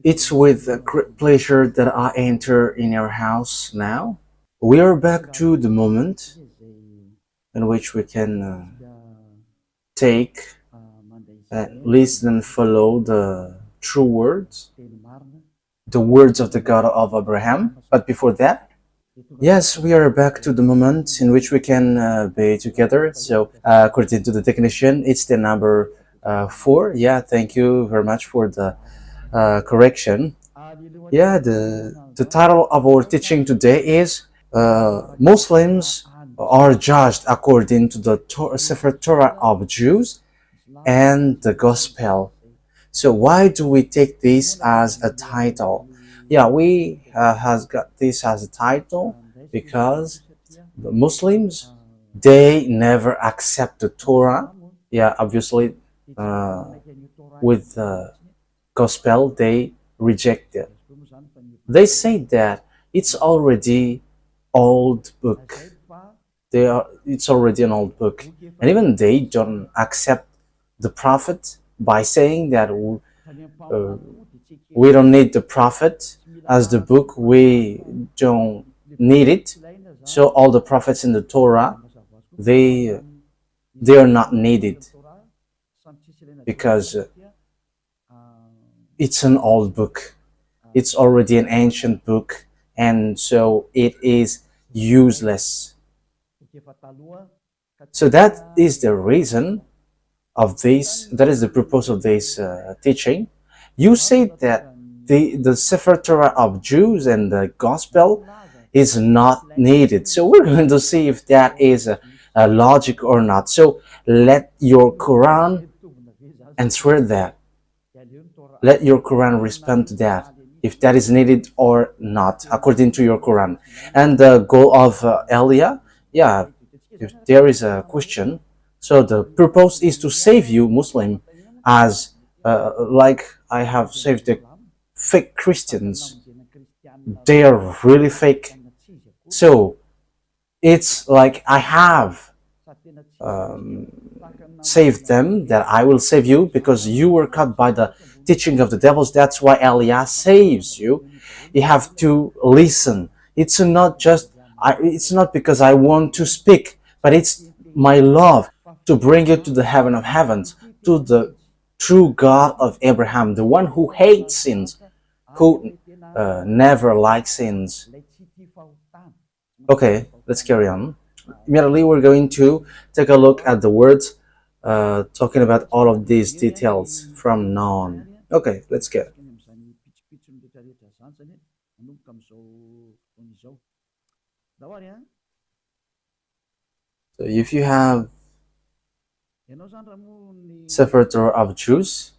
It's with great pleasure that I enter in your house now. We are back to the moment in which we can take, listen and follow the true words, the words of the God of Abraham. But before that, yes, we are back to the moment in which we can be together. So, according to the technician, it's the number 4. Yeah, thank you very much for the correction. Yeah, the title of our teaching today is Muslims are judged according to the Sefer Torah of Jews and the Gospel. So why do we take this as a title? Yeah, we has got this as a title because the Muslims, they never accept the Torah. Yeah, obviously with the Gospel they reject it. They say that it's already old book. It's already an old book, and even they don't accept the prophet by saying that we don't need the prophet as the book. We don't need it. So all the prophets in the Torah, they are not needed because it's an old book. It's already an ancient book, and so it is useless. So that is the reason of this, that is the purpose of this teaching. You say that the Sefer Torah of Jews and the Gospel is not needed. So we're going to see if that is a logic or not. So let your Quran answer that. Let your Quran respond to that, if that is needed or not, according to your Quran. And the goal of Elia, yeah, if there is a question, so the purpose is to save you, Muslim, as like I have saved the fake Christians. They are really fake. So it's like I have saved them, that I will save you because you were caught by the teaching of the devils. That's why Elia saves you. You have to listen. It's not just it's not because I want to speak, but it's my love to bring you to the heaven of heavens, to the true God of Abraham, the one who hates sins, who never likes sins. Okay, let's carry on. Immediately we're going to take a look at the words talking about all of these details from now on. Okay, let's get it. So if you have Sefer Torah of Jews,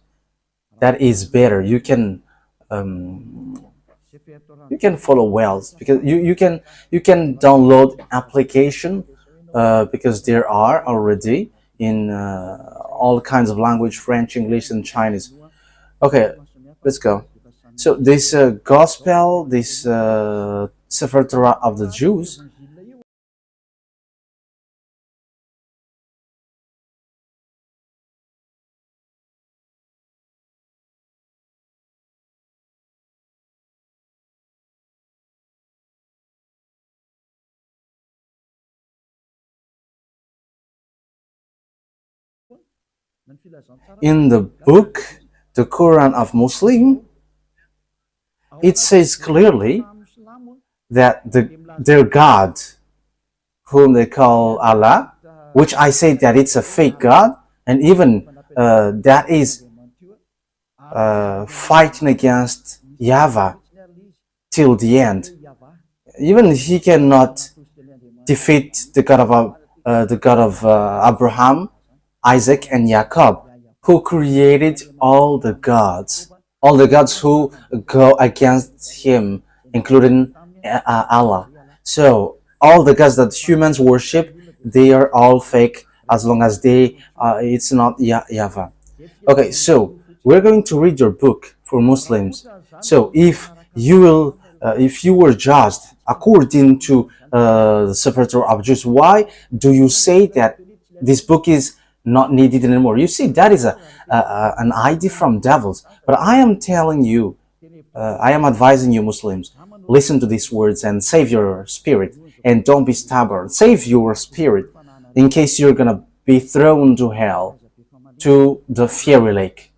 that is better. You can follow well because you can download application because there are already in all kinds of language, French, English, and Chinese. Okay, let's go. So this gospel, this Sefer Torah of the Jews, in the book, the Quran of Muslim, it says clearly that their God, whom they call Allah, which I say that it's a fake God, and even that is fighting against YAHVAH till the end. Even he cannot defeat the God of Abraham, Isaac, and Jacob, who created all the gods who go against him, including Allah. So all the gods that humans worship, they are all fake as long as it's not YAHVAH. Okay, so we're going to read your book for Muslims. So if you were judged according to the Sefer Torah of Jews, why do you say that this book is not needed anymore. You see, that is an idea from devils. But I am telling you, I am advising you, Muslims, listen to these words and save your spirit, and don't be stubborn. Save your spirit in case you're gonna be thrown to hell, to the fiery lake.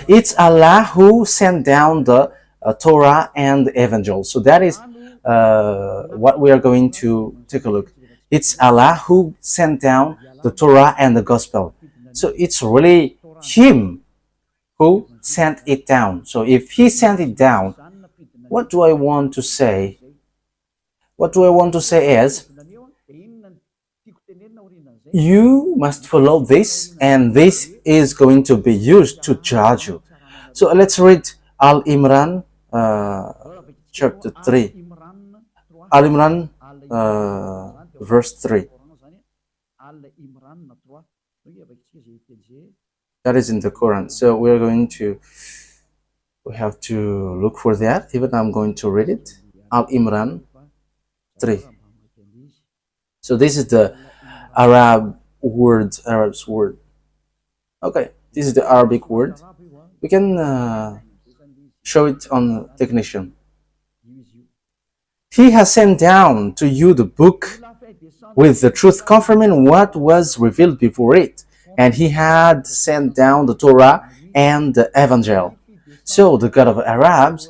It's Allah who sent down the Torah and the Evangel. So that is what we are going to take a look. It's Allah who sent down the Torah and the Gospel. So it's really Him who sent it down. So if He sent it down, what do I want to say? What do I want to say is, you must follow this, and this is going to be used to judge you. So let's read Al-Imran chapter 3. Al-Imran verse 3. That is in the Quran. So we have to look for that. Even I'm going to read it. Al-Imran 3. So this is the Arab's word. Okay, this is the Arabic word. We can show it on technician. He has sent down to you the book with the truth, confirming what was revealed before it, and He had sent down the Torah and the Evangel. So the God of Arabs,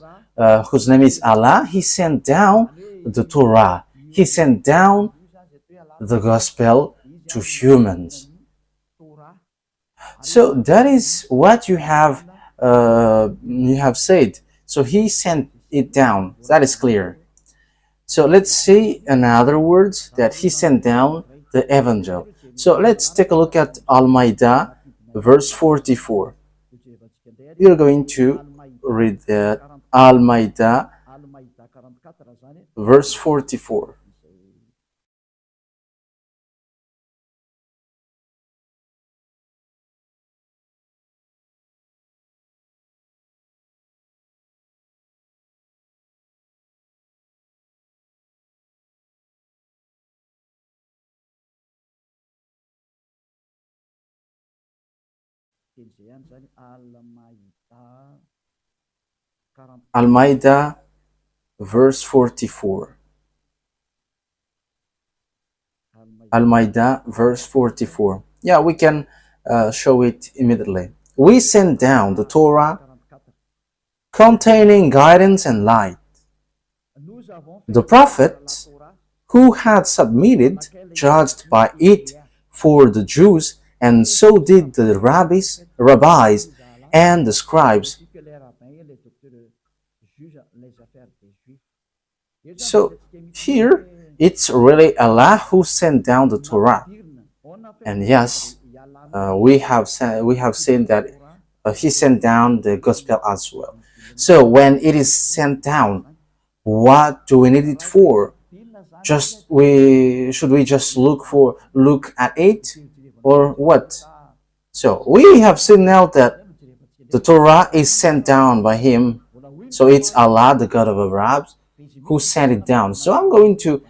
whose name is Allah, He sent down the Torah. He sent down the Gospel to humans. So that is what you have said. So He sent it down. That is clear. So let's see another words that He sent down the Evangel. So let's take a look at Al-Maidah verse 44. We are going to read that. Al-Maidah verse 44. Al-Maidah verse 44. Al-Maidah verse 44. Yeah, we can show it immediately. We sent down the Torah containing guidance and light. The prophet who had submitted judged by it for the Jews, and so did the rabbis and the scribes. So here it's really Allah who sent down the Torah, and yes, we have seen that He sent down the Gospel as well. So when it is sent down, what do we need it for? Should we just look at it, or what? So we have seen now that the Torah is sent down by Him. So it's Allah, the God of Arabs, who sent it down. So I'm going to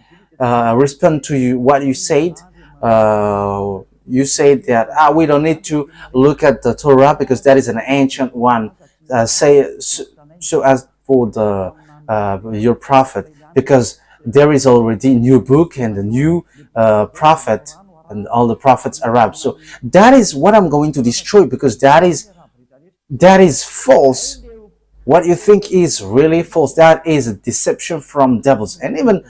respond to you what you said. You said that we don't need to look at the Torah because that is an ancient one. So as for your prophet, because there is already a new book and a new prophet, and all the prophets Arabs. So that is what I'm going to destroy, because that is false. What you think is really false, that is a deception from devils. And even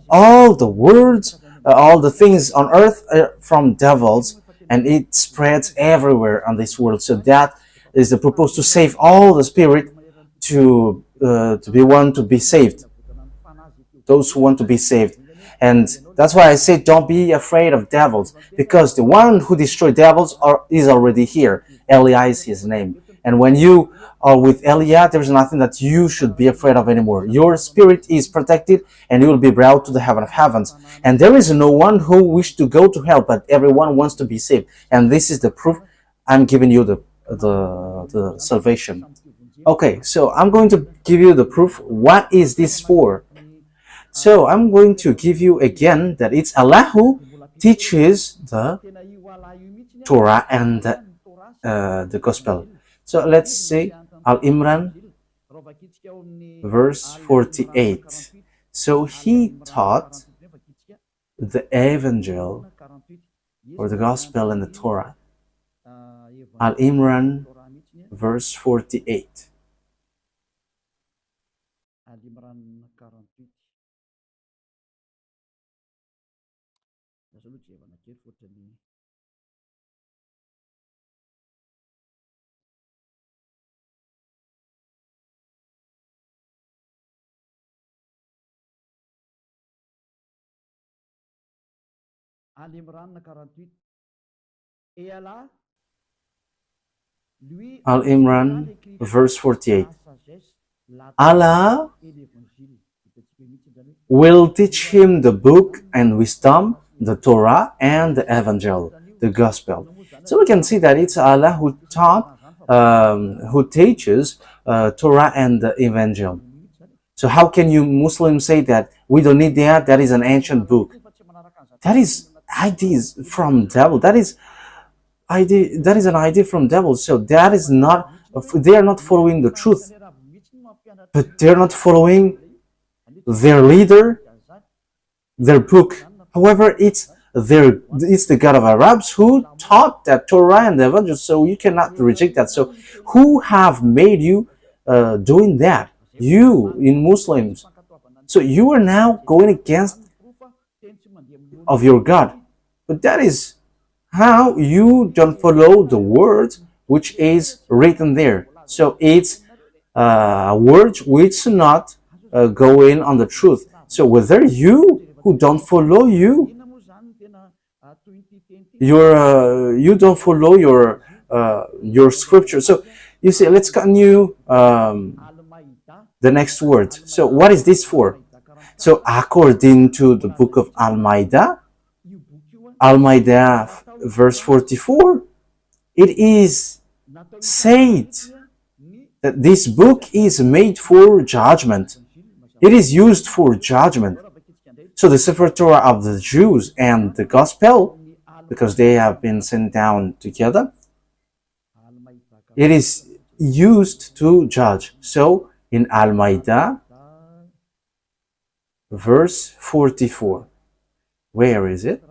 all the words, all the things on earth are from devils, and it spreads everywhere on this world. So that is the purpose, to save all the spirit, to be saved, those who want to be saved. And that's why I say don't be afraid of devils, because the one who destroyed devils is already here. Eliah is his name. And when you are with Eliah, there's nothing that you should be afraid of anymore. Your spirit is protected, and you will be brought to the heaven of heavens. And there is no one who wishes to go to hell, but everyone wants to be saved. And this is the proof. I'm giving you the salvation. Okay, so I'm going to give you the proof. What is this for? So I'm going to give you again that it's Allah who teaches the Torah and the Gospel. So let's see Al-Imran, verse 48. So he taught the Evangel or the Gospel and the Torah. Al-Imran, verse 48. Al-Imran, verse 48. Allah will teach him the book and wisdom, the Torah and the Evangel, the Gospel. So we can see that it's Allah who taught, who teaches Torah and the Evangel. So how can you Muslims say that we don't need that? That is an ancient book. That is ideas from devil. That is an idea from devil. So that is not. They are not following the truth, but they are not following their leader, their book. However, it's the God of Arabs who taught that Torah and the Evangel. So you cannot reject that. So who have made you doing that? You in Muslims. So you are now going against of your God. But that is how you don't follow the word which is written there. So it's a word which not going on the truth. So whether you who don't follow you don't follow your scripture. So you see, let's continue the next word. So what is this for? So according to the book of Al-Maidah, verse 44, it is said that this book is made for judgment. It is used for judgment. So the Sefer Torah of the Jews and the Gospel, because they have been sent down together, it is used to judge. So in Al-Maidah, verse 44, where is it?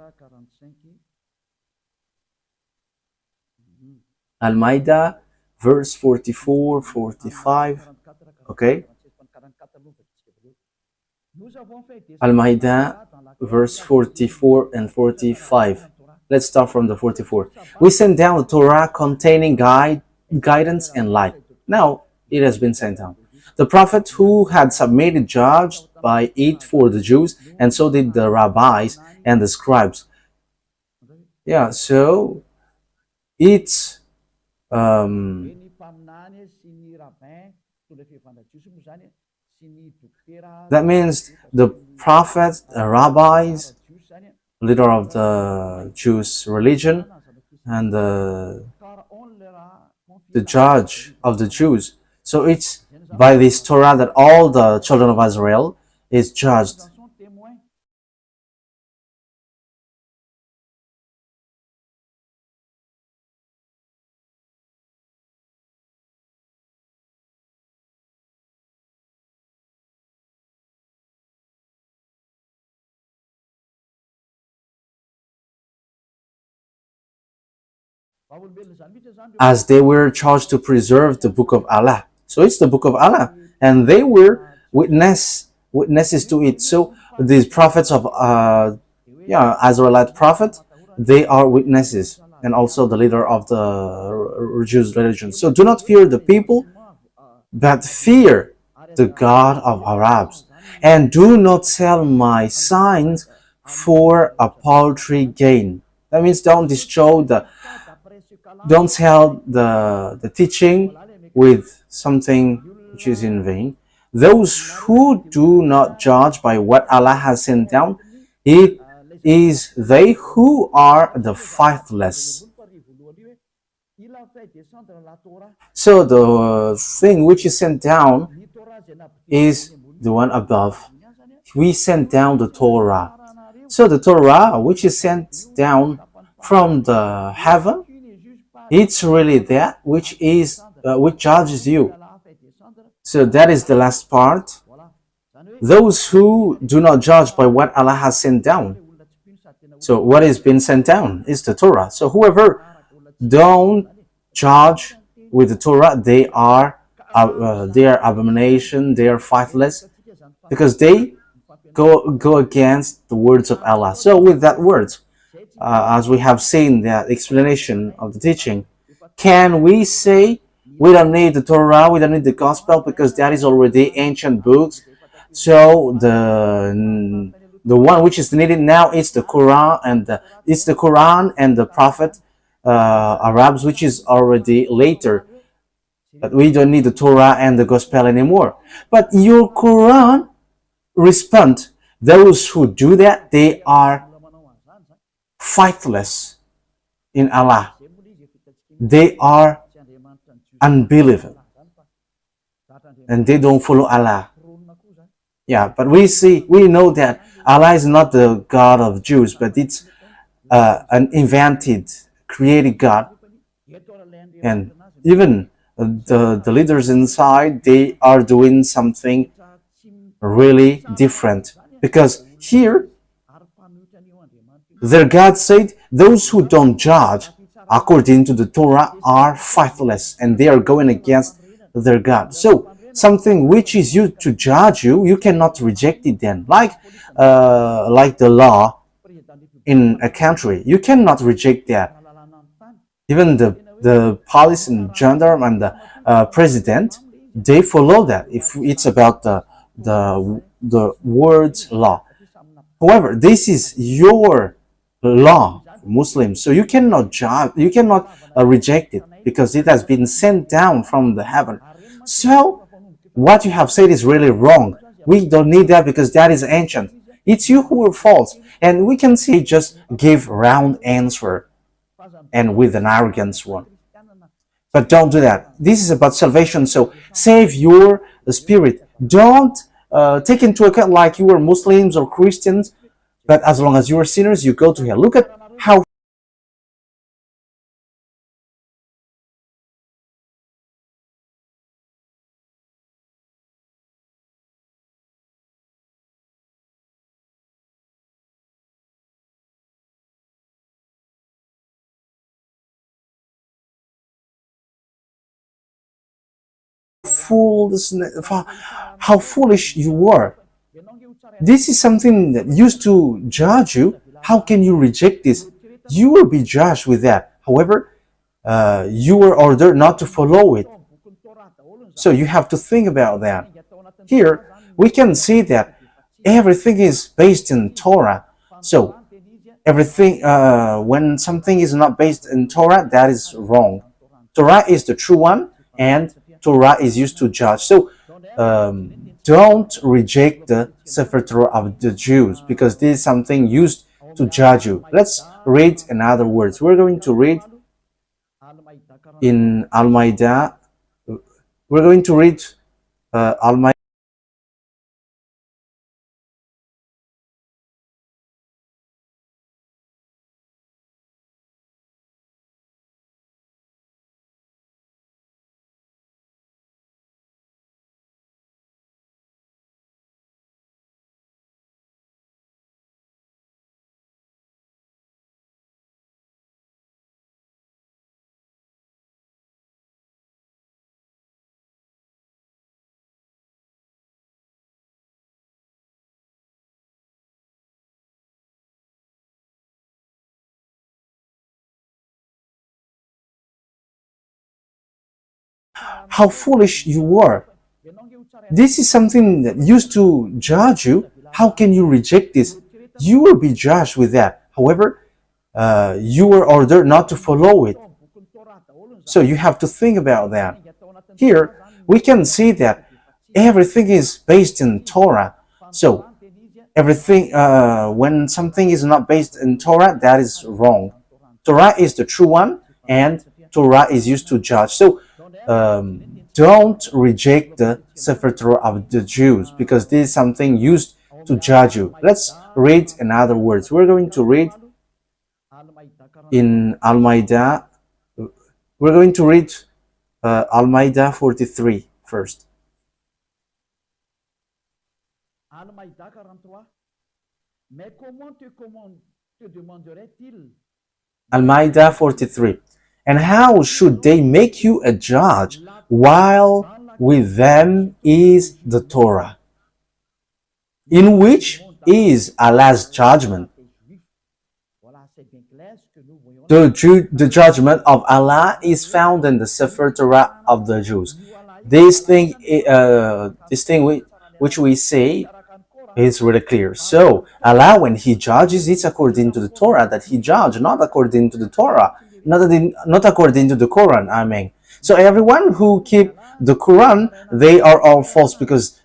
Al-Maidah, verse 44, 45, okay? Al-Maidah, verse 44 and 45. Let's start from the 44. We sent down the Torah containing guidance and light. Now it has been sent down. The prophet who had submitted judged by it for the Jews, and so did the rabbis and the scribes. Yeah, so it's that means the prophets, the rabbis, leader of the Jewish religion, and the judge of the Jews. So it's by this Torah that all the children of Israel is judged. As they were charged to preserve the book of Allah. So it's the book of Allah, and they were witnesses to it. So these prophets of Israelite prophet, they are witnesses, and also the leader of the Jewish religion. So do not fear the people, but fear the God of Arabs, and do not sell my signs for a paltry gain. That means don't sell the teaching with something which is in vain. Those who do not judge by what Allah has sent down, it is they who are the faithless. So the thing which is sent down is the one above. We sent down the Torah. So the Torah which is sent down from the heaven, it's really that which judges you. So that is the last part. Those who do not judge by what Allah has sent down. So what is being sent down is the Torah. So whoever don't judge with the Torah, they are abomination, they are faithless, because they go against the words of Allah. So with that words, as we have seen the explanation of the teaching, can we say we don't need the Torah, we don't need the Gospel, because that is already ancient books? So the one which is needed now is the Quran, and the Prophet Arabs, which is already later. But we don't need the Torah and the Gospel anymore. But your Quran respond, those who do that, they are faithless in Allah. They are unbelievers, and they don't follow Allah. Yeah, but we know that Allah is not the God of Jews, but it's an invented, created God. And even the leaders inside, they are doing something really different. Because here, their God said, those who don't judge according to the Torah are faithless, and they are going against their God. So something which is used to judge you, you cannot reject it then. Like the law in a country, you cannot reject that. Even the police and gendarme and the president, they follow that if it's about the words law. However, this is your law, Muslims, so you cannot judge, you cannot reject it, because it has been sent down from the heaven. So what you have said is really wrong. We don't need that, because that is ancient. It's you who are false. And we can see just give round answer and with an arrogance one. But don't do that. This is about salvation, so save your spirit. Don't take into account like you are Muslims or Christians, but as long as you are sinners, you go to hell. Look at how foolish you were. This is something that used to judge you. How can you reject this? You will be judged with that. However, you were ordered not to follow it. So you have to think about that. Here, we can see that everything is based in Torah. So everything, when something is not based in Torah, that is wrong. Torah is the true one, and Torah is used to judge. So don't reject the Sefer Torah of the Jews, because this is something used to judge you. Let's read in other words. We're going to read in Al-Ma'idah. We're going to read Al-Ma'idah. How foolish you were. This is something that used to judge you. How can you reject this? You will be judged with that. However, you were ordered not to follow it. So you have to think about that. Here, we can see that everything is based in Torah. So everything, when something is not based in Torah, that is wrong. Torah is the true one, and Torah is used to judge. So don't reject the Sefer Torah of the Jews, because this is something used to judge you. Let's read in other words. We're going to read in Al-Ma'idah. We're going to read Al-Ma'idah 43 first. Al-Maïda 43. Mais comment te demanderait-il? Al-Ma'idah 43. And how should they make you a judge while with them is the Torah, in which is Allah's judgment? The judgment of Allah is found in the Sefer Torah of the Jews. This thing which we say is really clear. So Allah, when He judges, it's according to the Torah that He judges, not according to the Torah, not according to the Quran. I mean, so everyone who keep the Quran, they are all false, because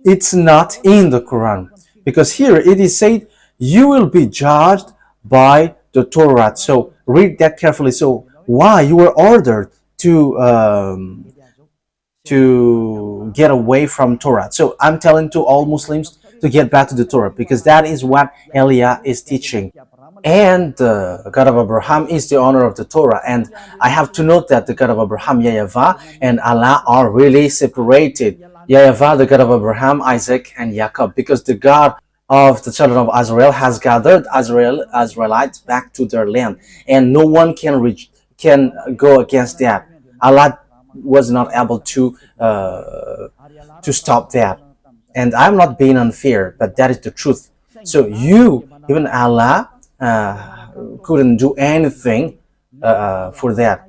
it's not in the Quran. Because here it is said, you will be judged by the Torah. So read that carefully. So why you were ordered to get away from Torah? So I'm telling to all Muslims to get back to the Torah, because that is what Elia is teaching. And the God of Abraham is the owner of the Torah. And I have to note that the God of Abraham, YAHVAH, and Allah are really separated. YAHVAH, the God of Abraham, Isaac, and Jacob, because the God of the children of Israel has gathered Israelites back to their land, and no one can go against that. Allah was not able to stop that. And I'm not being unfair, but that is the truth. So even Allah couldn't do anything for that.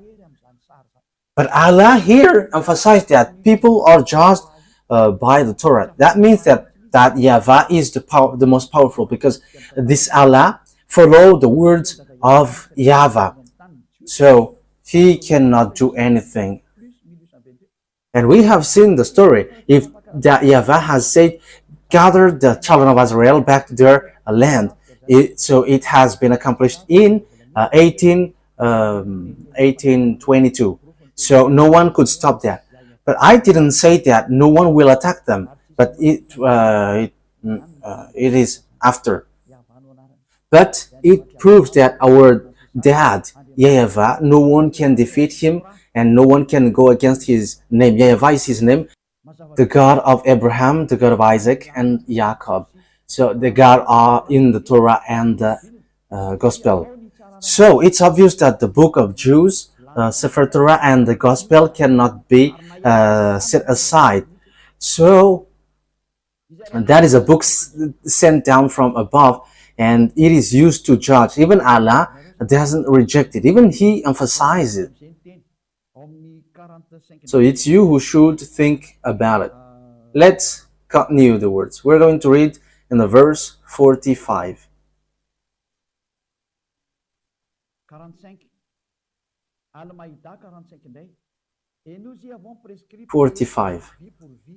But Allah here emphasized that people are judged by the Torah. That means that YAHVAH is the most powerful, because this Allah followed the words of YAHVAH. So He cannot do anything. And we have seen the story. If that YAHVAH has said, gather the children of Israel back to their land, so it has been accomplished in 1822. So no one could stop that. But I didn't say that no one will attack them, but it is after. But it proves that our dad, YAHVAH, no one can defeat him, and no one can go against his name. YAHVAH is his name, the God of Abraham, the God of Isaac, and Jacob. So the God are in the Torah and the Gospel. So it's obvious that the book of Jews, Sefer Torah, and the Gospel cannot be set aside. So that is a book sent down from above, and it is used to judge. Even Allah doesn't reject it. Even He emphasizes it. So it's you who should think about it. Let's continue the words. We're going to read in the verse 45. 45.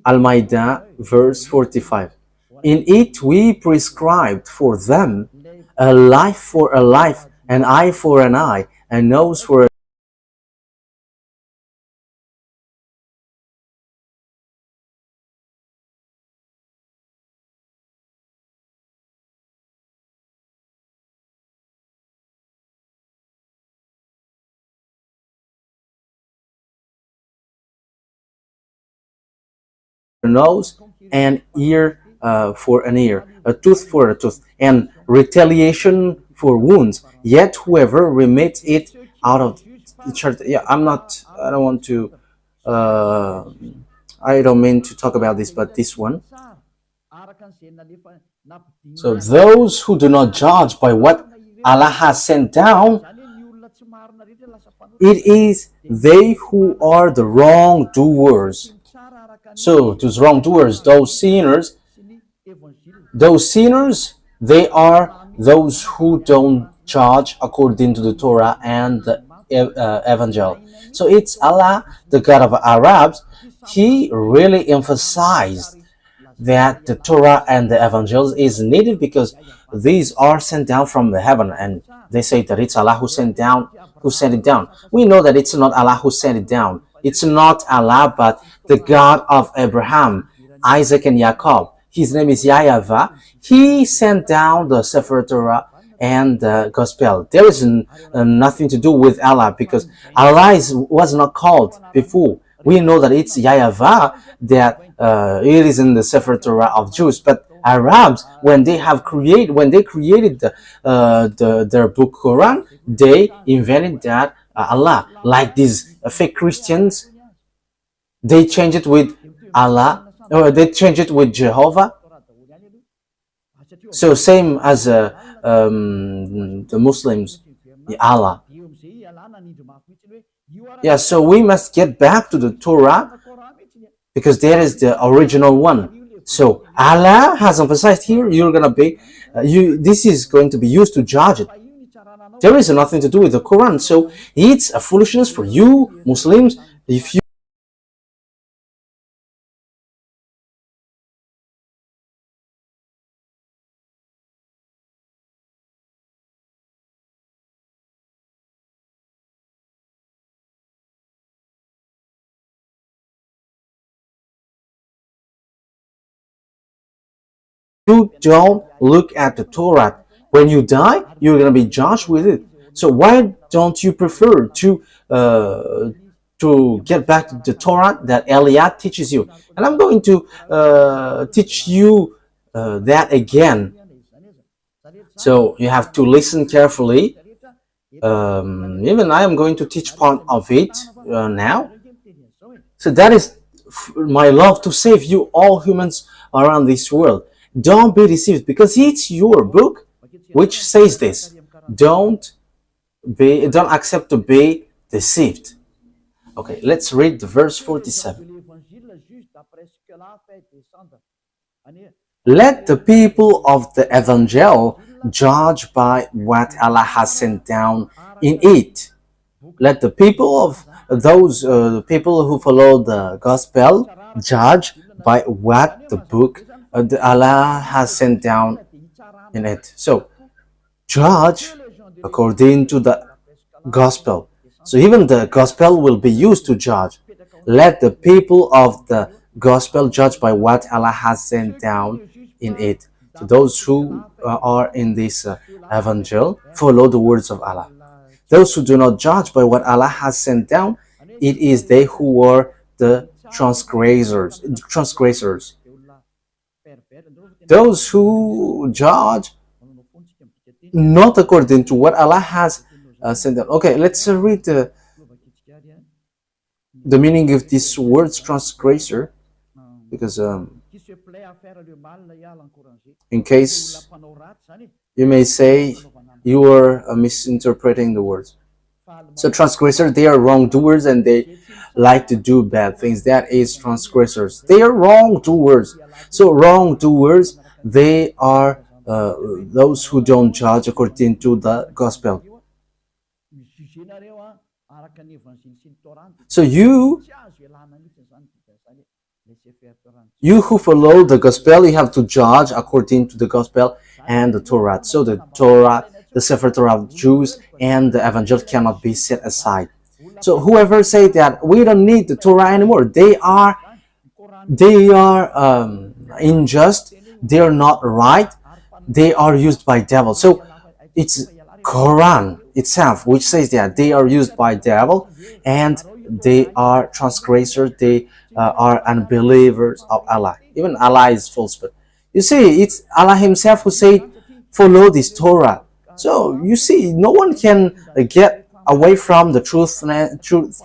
Al-Ma'idah, verse 45. In it we prescribed for them a life for a life, an eye for an eye, a nose for a nose, and ear for an ear, a tooth for a tooth, and retaliation for wounds. Yet whoever remits it out of the church. Yeah, I don't mean to talk about this, but this one. So those who do not judge by what Allah has sent down, it is they who are the wrongdoers. So those wrongdoers, those sinners, they are those who don't judge according to the Torah and the Evangel. So it's Allah, the God of Arabs. He really emphasized that the Torah and the Evangel is needed, because these are sent down from the heaven, and they say that it's Allah who sent it down. We know that it's not Allah who sent it down. It's not Allah, but the God of Abraham, Isaac, and Jacob. His name is YAHVAH. He sent down the Sefer Torah and the gospel. There is nothing to do with Allah, because Allah was not called before. We know that it's YAHVAH, that it is in the Sefer Torah of Jews, but Arabs, when they created their book Quran, they invented that Allah. Like these fake Christians, they changed it with Allah, or they changed it with Jehovah. So same as the Muslims, the Allah. Yeah, so we must get back to the Torah, because that is the original one. So Allah has emphasized here, you're gonna be, this is going to be used to judge it. There is nothing to do with the Quran. So it's a foolishness for you Muslims if you don't look at the Torah. When you die, you're going to be judged with it. So why don't you prefer to get back to the Torah that Eliot teaches you? And I'm going to teach you that again. So you have to listen carefully. Even I am going to teach part of it now. So that is my love, to save you all humans around this world. Don't be deceived, because it's your book which says this. Don't accept to be deceived. Okay, let's read the verse 47. Let the people of the evangel judge by what Allah has sent down in it. Let the people of those people who follow the gospel judge by what the book Allah has sent down in it. So judge according to the gospel. So even the gospel will be used to judge. Let the people of the gospel judge by what Allah has sent down in it. So those who are in this evangel follow the words of Allah. Those who do not judge by what Allah has sent down, it is they who are the transgressors. Those who judge not according to what Allah has sent down. Okay, let's read the meaning of this word transgressor, because in case you may say you are misinterpreting the words. So transgressors, they are wrongdoers and they like to do bad things. That is transgressors. They are wrongdoers. So wrongdoers, they are those who don't judge according to the gospel. So you who follow the gospel, you have to judge according to the gospel and the Torah. So the Torah, the Sefer Torah of Jews and the Evangel cannot be set aside. So whoever say that we don't need the Torah anymore, they are unjust, they are not right, they are used by devil. So it's Quran itself which says that they are used by devil and they are transgressors, they are unbelievers of Allah. Even Allah is false, but you see, it's Allah himself who said follow this Torah. So you see, no one can get away from the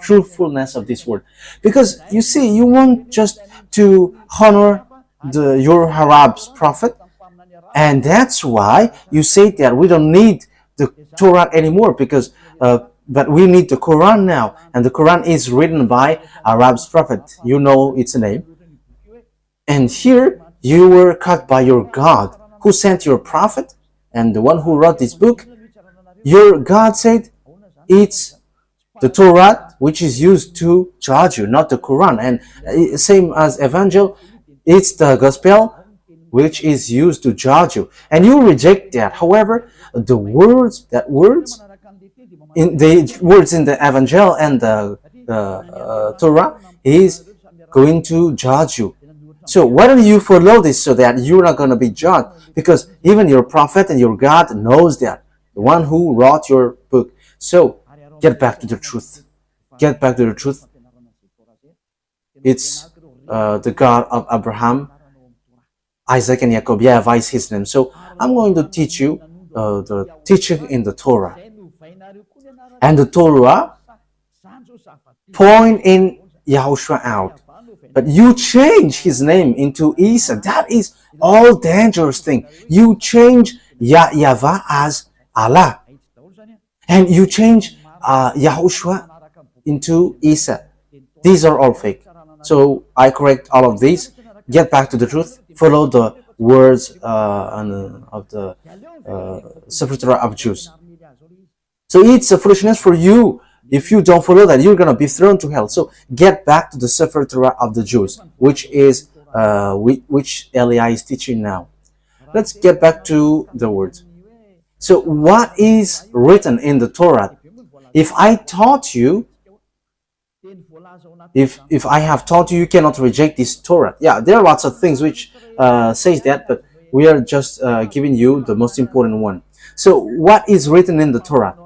truthfulness of this word, because you see, you want just to honor your Arab's prophet, and that's why you say that we don't need the Torah anymore, because but we need the Quran now, and the Quran is written by Arab's prophet. You know its name, and here you were cut by your God who sent your prophet and the one who wrote this book. Your God said it's the Torah which is used to judge you, not the Quran. And same as Evangel, it's the gospel which is used to judge you, and you reject that. However, the words in the Evangel and the Torah is going to judge you. So why don't you follow this so that you're not going to be judged? Because even your prophet and your God knows that. the one who wrote your book. So get back to the truth. Get back to the truth. It's the God of Abraham, Isaac, and Jacob. YAHVAH is his name. So I'm going to teach you the teaching in the Torah. And the Torah point in YAHOSHUAH out. But you change his name into Isa. That is all dangerous thing. You change YAHVAH as Allah. And you change YAHOSHUAH into Isa. These are all fake. So I correct all of these. Get back to the truth. Follow the words of the Sefer Torah of Jews. So it's a foolishness for you. If you don't follow that, you're going to be thrown to hell. So get back to the Sefer Torah of the Jews, which is which Eli is teaching now. Let's get back to the words. So what is written in the Torah? If I taught you, if I have taught you, you cannot reject this Torah. Yeah, there are lots of things which says that, but we are just giving you the most important one. So what is written in the Torah?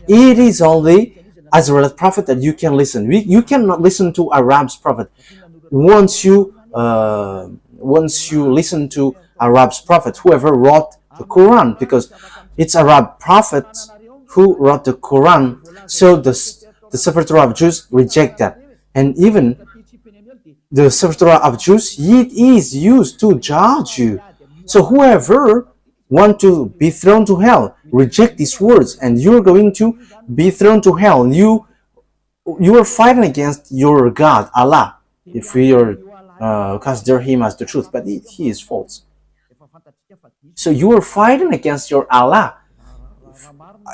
It is only Israel's prophet that you can listen. You cannot listen to Arab's prophet. Once you listen to Arab's prophet, whoever wrote the Quran, because it's Arab prophet who wrote the Quran, so the Sefer Torah of Jews reject that. And even the Sefer Torah of Jews, it is used to judge you. So whoever want to be thrown to hell, reject these words, and you're going to be thrown to hell. And you are fighting against your God, Allah, if we are consider him as the truth, but he is false. So you are fighting against your Allah.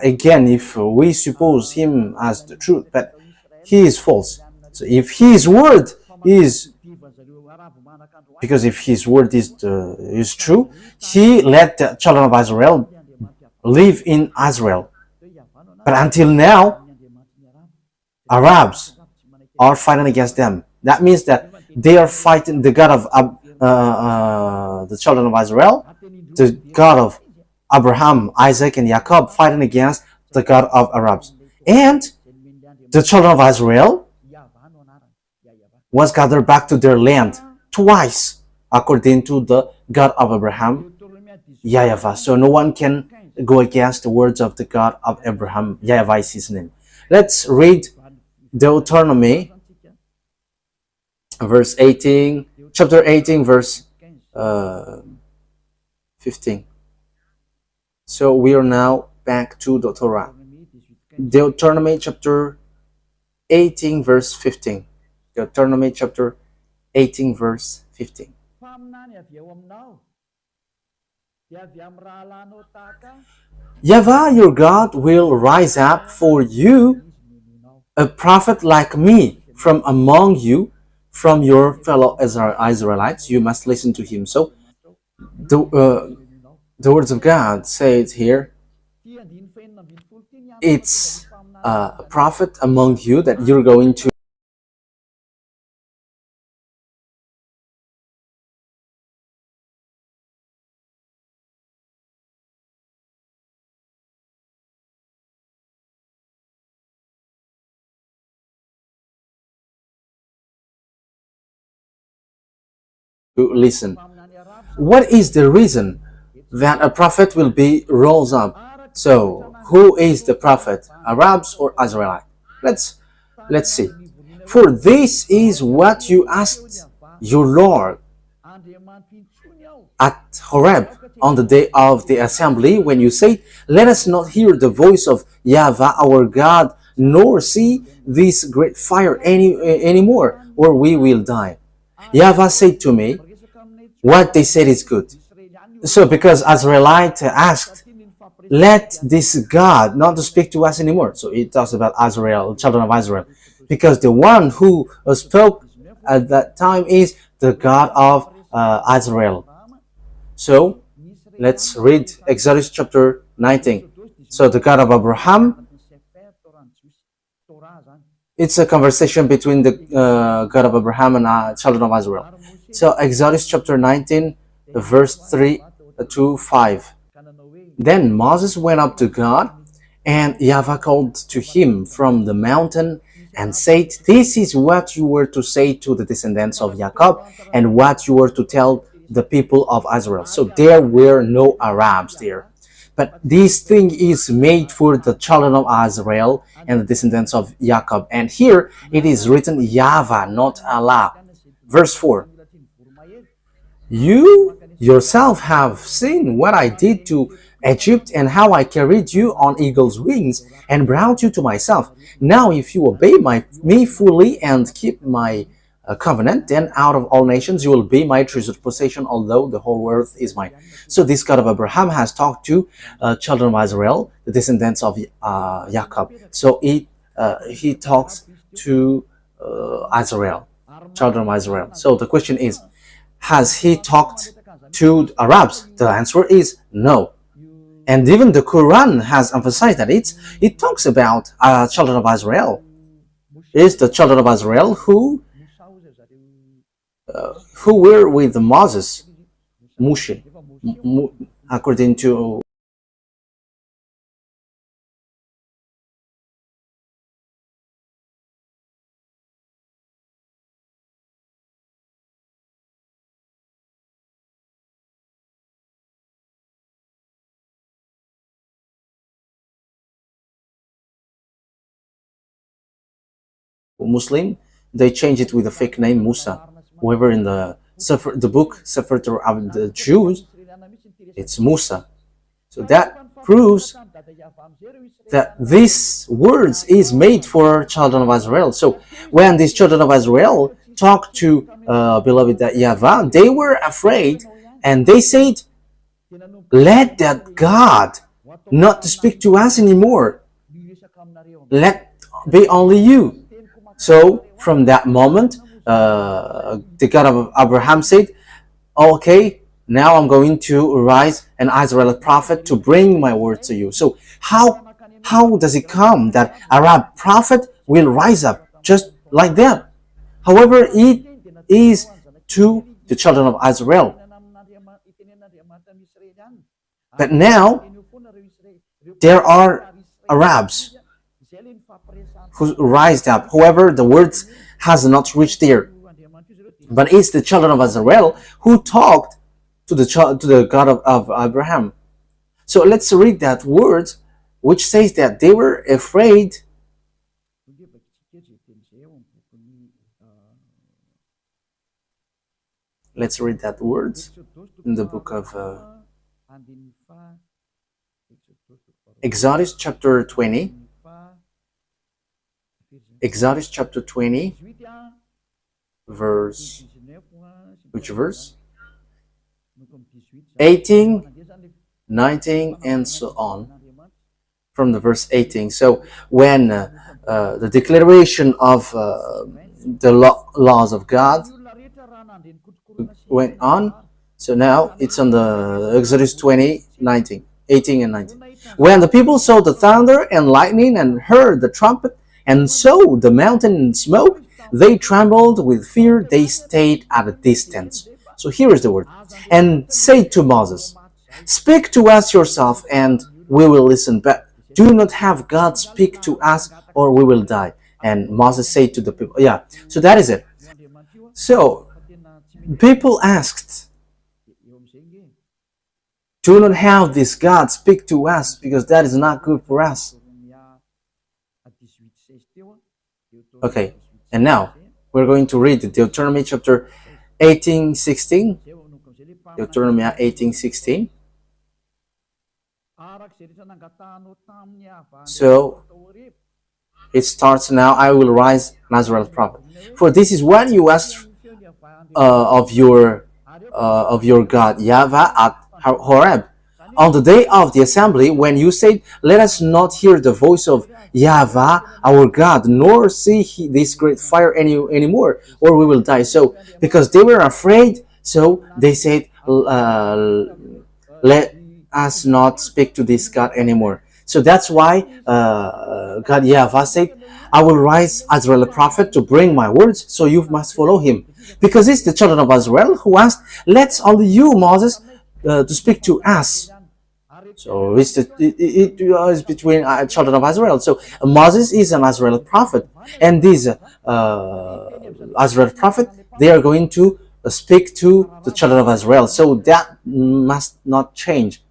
Again, if we suppose him as the truth, but he is false. So if his word is, because if his word is true, he let the children of Israel live in Israel. But until now, Arabs are fighting against them. That means that they are fighting the God of the children of Israel, the God of Abraham, Isaac, and Jacob, fighting against the God of Arabs. And the children of Israel was gathered back to their land twice, according to the God of Abraham, YAHVAH. So no one can go against the words of the God of Abraham. YAHVAH is his name. Let's read Deuteronomy, verse 18, chapter 18, verse 15. So we are now back to the Torah. Deuteronomy chapter 18, verse 15. Deuteronomy chapter 18, verse 15. YAHVAH, your God, will rise up for you a prophet like me from among you, from your fellow Israelites. You must listen to him. So the words of God say it here. It's a prophet among you that you're going to listen. What is the reason that a prophet will be rose up? So who is the prophet, Arabs or Israelites? Let's see. For this is what you asked your Lord at Horeb on the day of the assembly, when you said, let us not hear the voice of YAHVAH our God, nor see this great fire anymore, or we will die. YAHVAH said to me, what they said is good. So because Israelite asked, let this God not to speak to us anymore. So it talks about Israel, children of Israel. Because the one who spoke at that time is the God of Israel. So let's read Exodus chapter 19. So the God of Abraham, it's a conversation between the God of Abraham and children of Israel. So Exodus chapter 19, verse 3 to 5. Then Moses went up to God, and YAHVAH called to him from the mountain and said, "This is what you were to say to the descendants of Jacob, and what you were to tell the people of Israel." So there were no Arabs there. But this thing is made for the children of Israel and the descendants of Jacob. And here it is written YAHVAH, not Allah. Verse 4. You yourself have seen what I did to Egypt and how I carried you on eagle's wings and brought you to myself. Now if you obey me fully and keep my covenant, then out of all nations you will be my treasured possession, although the whole earth is mine. So this God of Abraham has talked to children of Israel, the descendants of Jacob. So he talks to Israel, children of Israel. So the question is, has he talked to Arabs? The answer is no. And even the Quran has emphasized that it talks about children of Israel. It's the children of Israel who were with Moses, Moshe, according to Muslim. They changed it with a fake name, Musa. However, in the book Sefer Torah of the Jews, it's Musa. So that proves that these words is made for children of Israel. So when these children of Israel talked to beloved YAHVAH, they were afraid, and they said, "Let that God not to speak to us anymore. Let be only you." So from that moment, the God of Abraham said, "Okay, now I'm going to rise an Israelite prophet to bring my word to you." So how does it come that Arab prophet will rise up just like that? However, it is to the children of Israel. But now there are Arabs who rised up. However, the words has not reached there. But it's the children of Israel who talked to the God of Abraham. So let's read that word, which says that they were afraid. Let's read that word in the book of Exodus chapter 20. Exodus chapter 20, verse, which verse? 18, 19, and so on, from the verse 18. So when the declaration of the laws of God went on, so now it's on the Exodus 20, 19, 18 and 19. When the people saw the thunder and lightning and heard the trumpet, and saw the mountain in smoke, they trembled with fear. They stayed at a distance. So here is the word. And said to Moses, "Speak to us yourself, and we will listen. But do not have God speak to us, or we will die." And Moses said to the people, yeah, so that is it. So people asked, do not have this God speak to us, because that is not good for us. Okay, and now we're going to read Deuteronomy chapter 18:16. Deuteronomy 18:16. So it starts now. I will rise an Israelite prophet. For this is what you asked of your God YAHVAH at Horeb, on the day of the assembly, when you said, "Let us not hear the voice of YAHVAH our God, nor see this great fire anymore, or we will die." So because they were afraid, so they said, "Let us not speak to this God anymore." So that's why God YAHVAH said, "I will rise Israel a prophet to bring my words, so you must follow him." Because it's the children of Israel who asked, "Let's only you, Moses, to speak to us." So it is between children of Israel. So Moses is an Israelite prophet, and these Israelite prophet, they are going to speak to the children of Israel. So that must not change.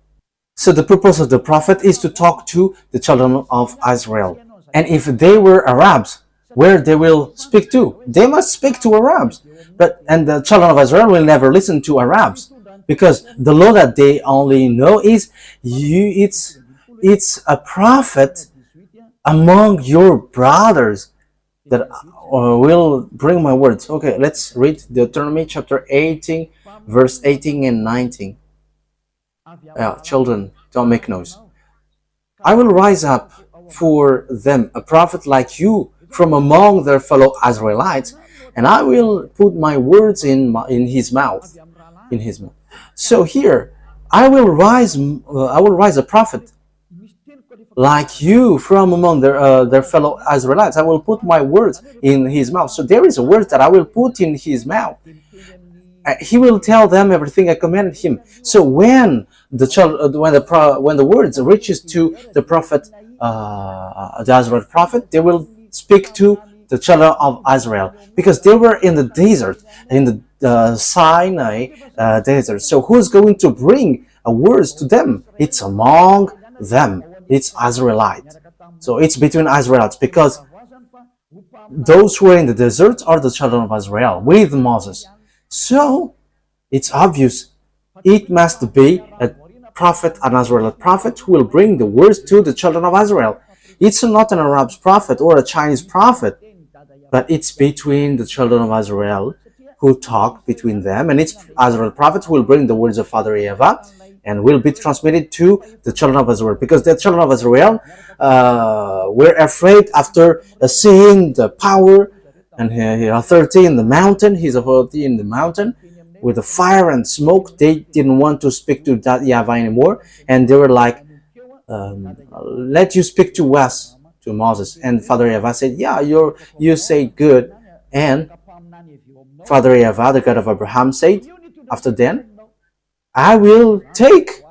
So the purpose of the prophet is to talk to the children of Israel. And if they were Arabs, where they will speak to? They must speak to Arabs. And the children of Israel will never listen to Arabs, because the law that they only know is it's a prophet among your brothers that will bring my words. Okay, let's read Deuteronomy chapter 18, verse 18 and 19. Children, don't make noise. I will rise up for them a prophet like you from among their fellow Israelites, and I will put my words in his mouth. So here, I will rise a prophet like you from among their fellow Israelites. I will put my words in his mouth. So there is a word that I will put in his mouth. He will tell them everything I commanded him. So when the words reaches to the prophet, the Israelite prophet, they will speak to the children of Israel, because they were in the desert, in the Sinai desert. So who's going to bring words to them? It's among them. It's Israelite. So it's between Israelites, because those who are in the desert are the children of Israel with Moses. So it's obvious it must be a prophet, an Israelite prophet, who will bring the words to the children of Israel. It's not an Arab prophet or a Chinese prophet, but it's between the children of Israel, who talk between them, and it's Israel prophet who will bring the words of Father YAHVAH and will be transmitted to the children of Israel, because the children of Israel were afraid after seeing the power and authority in the mountain, his authority in the mountain with the fire and smoke. They didn't want to speak to that YAHVAH anymore, and they were like, let you speak to us, to Moses. And Father YAHVAH said, yeah, you say good. And Father YAHVAH, the God of Abraham, said, after then, I will take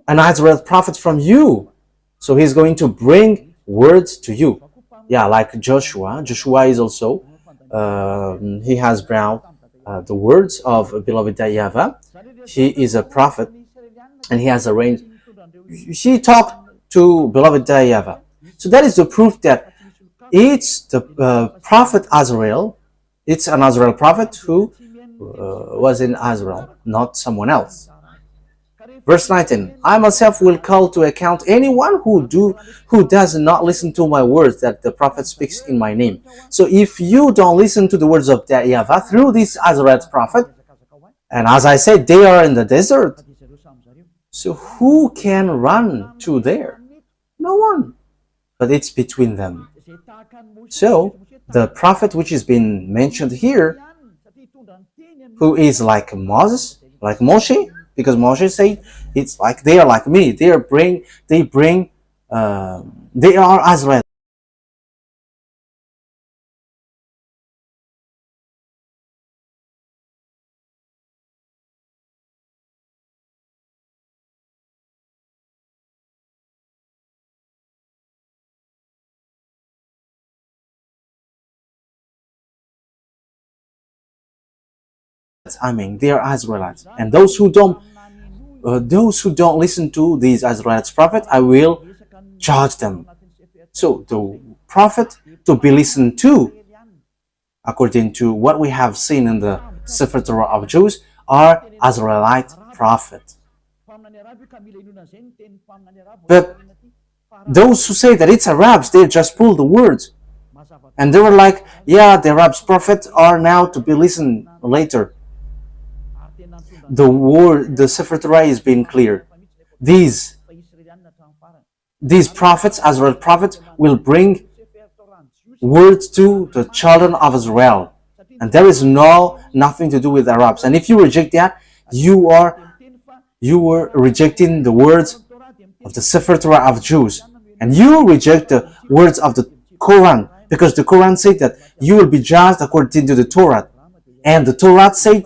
an Israelite prophet from you. So he's going to bring words to you. Yeah, like Joshua. Joshua is also, he has brought the words of beloved YAHVAH. He is a prophet, and he has arranged, he talked to beloved YAHVAH. So that is the proof that it's the prophet Azrael. It's an Azrael prophet who was in Israel, not someone else. Verse 19, I myself will call to account anyone who does not listen to my words that the prophet speaks in my name. So if you don't listen to the words of YAHVAH through this Israelite prophet, and as I said, they are in the desert, so who can run to there? No one. But it's between them. So the prophet which is being mentioned here, who is like Moses, like Moshe, because Moshe said it's like they are like me. They are Israel. I mean, they are Israelites, and those who don't listen to these Israelites prophet, I will judge them. So the prophet to be listened to, according to what we have seen in the Sefer Torah of Jews, are Israelite prophets. But those who say that it's Arabs, they just pull the words, and they were like, yeah, the Arabs prophets are now to be listened later. The Sefer Torah is being clear. These prophets, Israel prophets, will bring words to the children of Israel, and there is nothing to do with Arabs. And if you reject that, you are rejecting the words of the Sefer Torah of Jews, and you reject the words of the Quran, because the Quran said that you will be judged according to the Torah, and the Torah said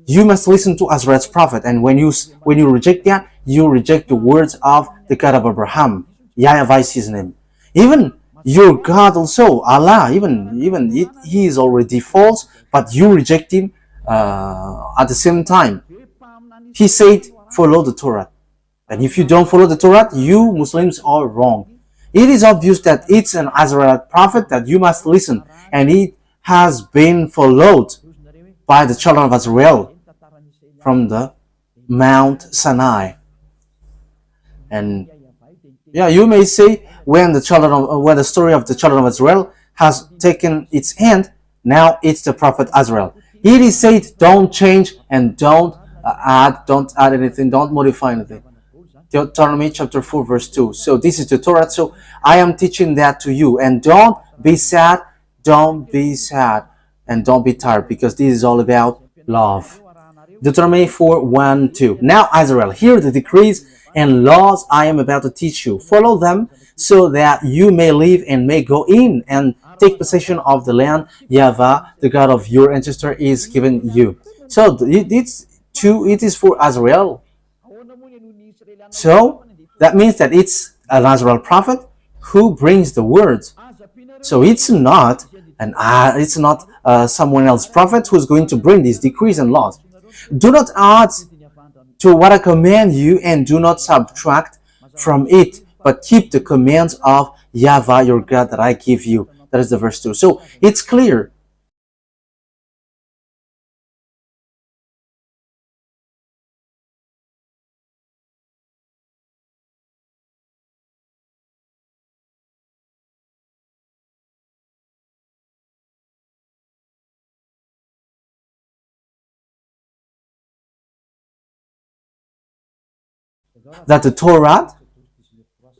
You must listen to Azrael's prophet, and when you reject that, you reject the words of the God of Abraham. YAHVAH is his name. Even your God also, Allah, even he is already false, but you reject him at the same time. He said, follow the Torah. And if you don't follow the Torah, you Muslims are wrong. It is obvious that it's an Azraelite prophet that you must listen, and it has been followed by the children of Israel from the Mount Sinai. And yeah, you may say when the story of the children of Israel has taken its end, now it's the prophet Azrael. It is said, don't change and don't add anything, don't modify anything. Deuteronomy chapter 4 verse 2. So this is the Torah. So I am teaching that to you, and don't be sad, and don't be tired, because this is all about love. Deuteronomy 4, 1, 2. Now Israel, hear the decrees and laws I am about to teach you. Follow them so that you may live and may go in and take possession of the land YAHVAH, the God of your ancestor, is given you. So it is for Israel. So that means that it's an Azrael prophet who brings the words. So it's not someone else prophet who's going to bring these decrees and laws. Do not add to what I command you, and do not subtract from it, but keep the commands of YAHVAH your God that I give you. That is the verse 2. So it's clear. That the Torah,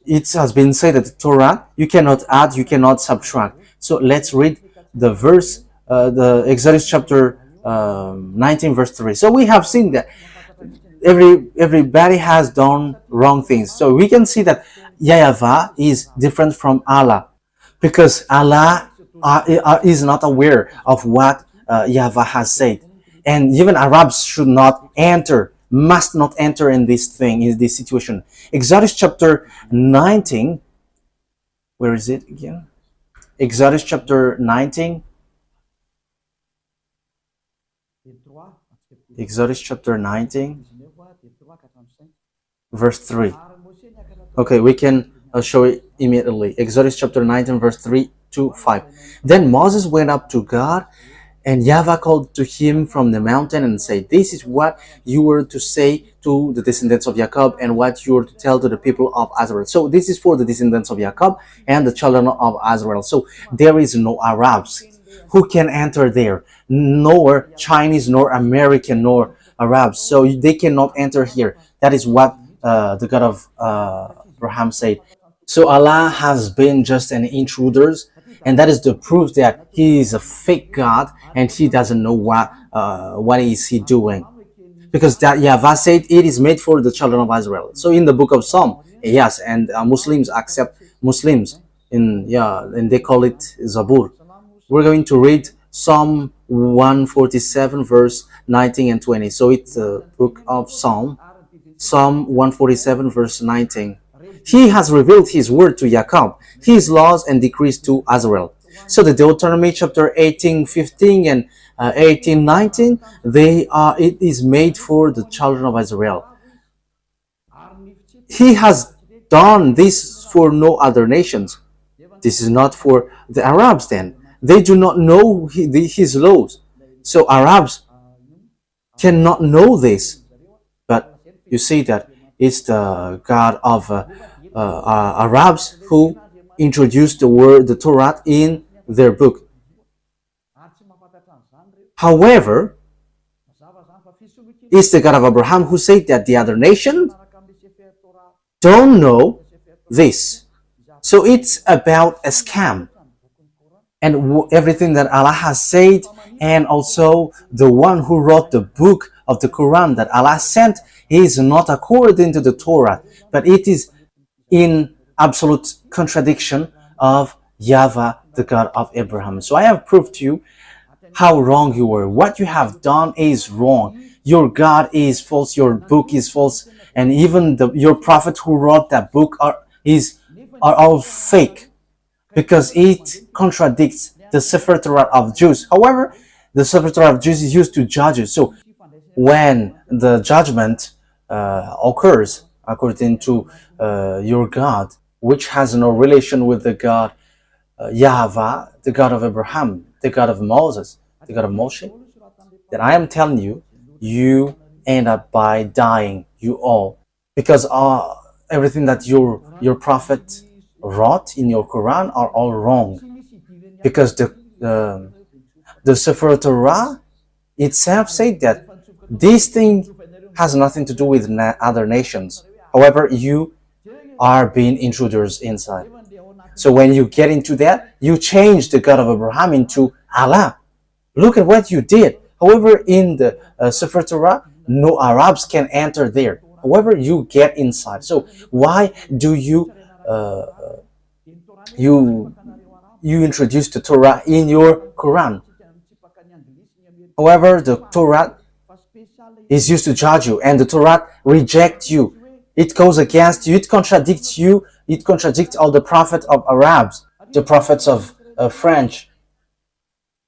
it has been said that the Torah, you cannot add, you cannot subtract. So let's read the verse, the Exodus chapter 19 verse 3. So we have seen that everybody has done wrong things. So we can see that YAHVAH is different from Allah, because Allah is not aware of what YAHVAH has said. And even Arabs must not enter in this situation. Exodus chapter 19, where is it again? Exodus chapter 19. Exodus chapter 19, verse 3. Okay, we can show it immediately. Exodus chapter 19, verse 3 to 5. Then Moses went up to God, and YAHVAH called to him from the mountain and said, this is what you were to say to the descendants of Jacob, and what you were to tell to the people of Israel. So this is for the descendants of Jacob and the children of Israel. So there is no Arabs who can enter there, nor Chinese, nor American, nor Arabs. So they cannot enter here. That is what the God of Abraham said. So Allah has been just an intruder, and that is the proof that he is a fake God, and he doesn't know what is he doing. Because that YAHVAH said it is made for the children of Israel. So in the book of Psalm, yes, and Muslims accept Muslims and they call it Zabur. We're going to read Psalm 147 verse 19 and 20. So it's the book of Psalm 147 verse 19. He has revealed his word to Jacob, his laws and decrees to Israel. So the Deuteronomy chapter 18:15 and 18:19, it is made for the children of Israel. He has done this for no other nations. This is not for the Arabs then. They do not know his laws. So Arabs cannot know this. But you see that it's the God of Arabs who introduced the Torah in their book. However, it's the God of Abraham who said that the other nations don't know this. So it's about a scam. And everything that Allah has said, and also the one who wrote the book of the Quran that Allah sent, is not according to the Torah, but it is in absolute contradiction of YAHVAH, the God of Abraham. So I have proved to you how wrong you were. What you have done is wrong. your God is false, your book is false, and even your prophet who wrote that book are all fake, because it contradicts the Sefer Torah of Jews. However, the Sefer Torah of Jews is used to judge you. So when the judgment occurs according to your God, which has no relation with the God YAHVAH, the God of Abraham, the God of Moses, the God of Moshe, then I am telling you, you end up by dying, you all, because everything that your prophet wrote in your Quran are all wrong, because the Sefer Torah itself said that this thing has nothing to do with other nations. However, you are being intruders inside. So when you get into that, you change the God of Abraham into Allah. Look at what you did. However, in the Sefer Torah, no Arabs can enter there. However, you get inside. So why do you introduce the Torah in your Quran? However, the Torah is used to judge you, and the Torah rejects you. It goes against you. It contradicts you. It contradicts all the prophets of Arabs, the prophets of French.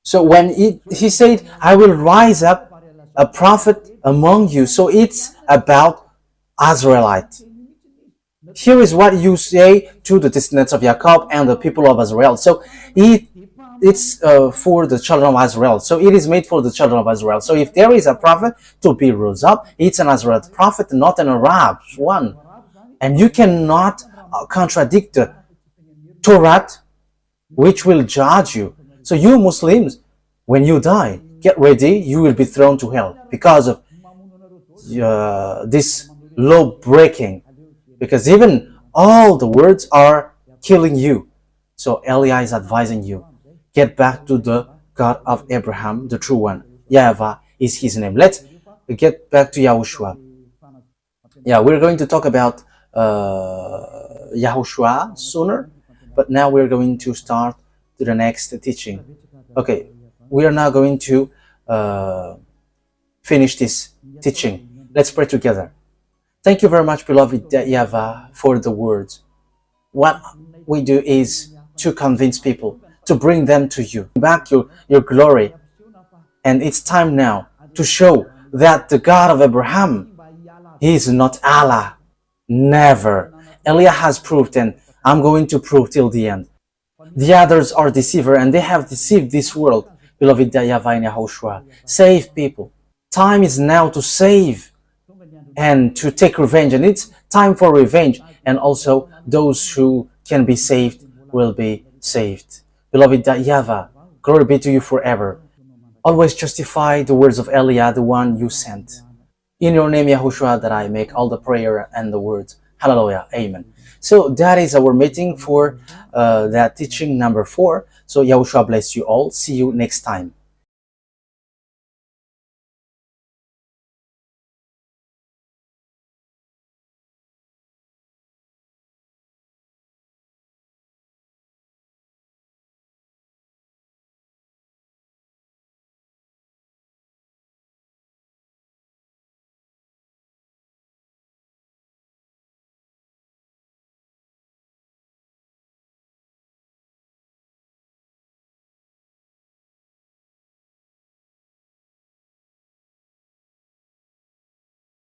So when he said, I will rise up a prophet among you. So it's about Israelite. Here is what you say to the descendants of Jacob and the people of Israel. So it's for the children of Israel. So it is made for the children of Israel. So if there is a prophet to be rose up, it's an Israelite prophet, not an Arab one. And you cannot contradict the Torah, which will judge you. So you Muslims, when you die, get ready, you will be thrown to hell because of this law breaking. Because even all the words are killing you. So Eliah is advising you, get back to the God of Abraham, the true one. YAHVAH is his name. Let's get back to YAHOSHUAH. Yeah, we're going to talk about YAHOSHUAH sooner, but now we're going to start to the next teaching. Okay, we are now going to finish this teaching. Let's pray together. Thank you very much, beloved YAHVAH, for the words. What we do is to convince people, to bring them to you, back your glory. And it's time now to show that the God of Abraham, he is not Allah. Never. Eliah has proved, and I'm going to prove till the end. The others are deceiver, and they have deceived this world. Beloved YAHVAH and YAHOSHUAH, save people. Time is now to save and to take revenge, and it's time for revenge, and also those who can be saved will be saved. Beloved YAHVAH, glory be to you forever. Always justify the words of Eliah, the one you sent. In your name, YAHOSHUAH, that I make all the prayer and the words. Hallelujah. Amen. So that is our meeting for that teaching number 4. So YAHOSHUAH bless you all. See you next time.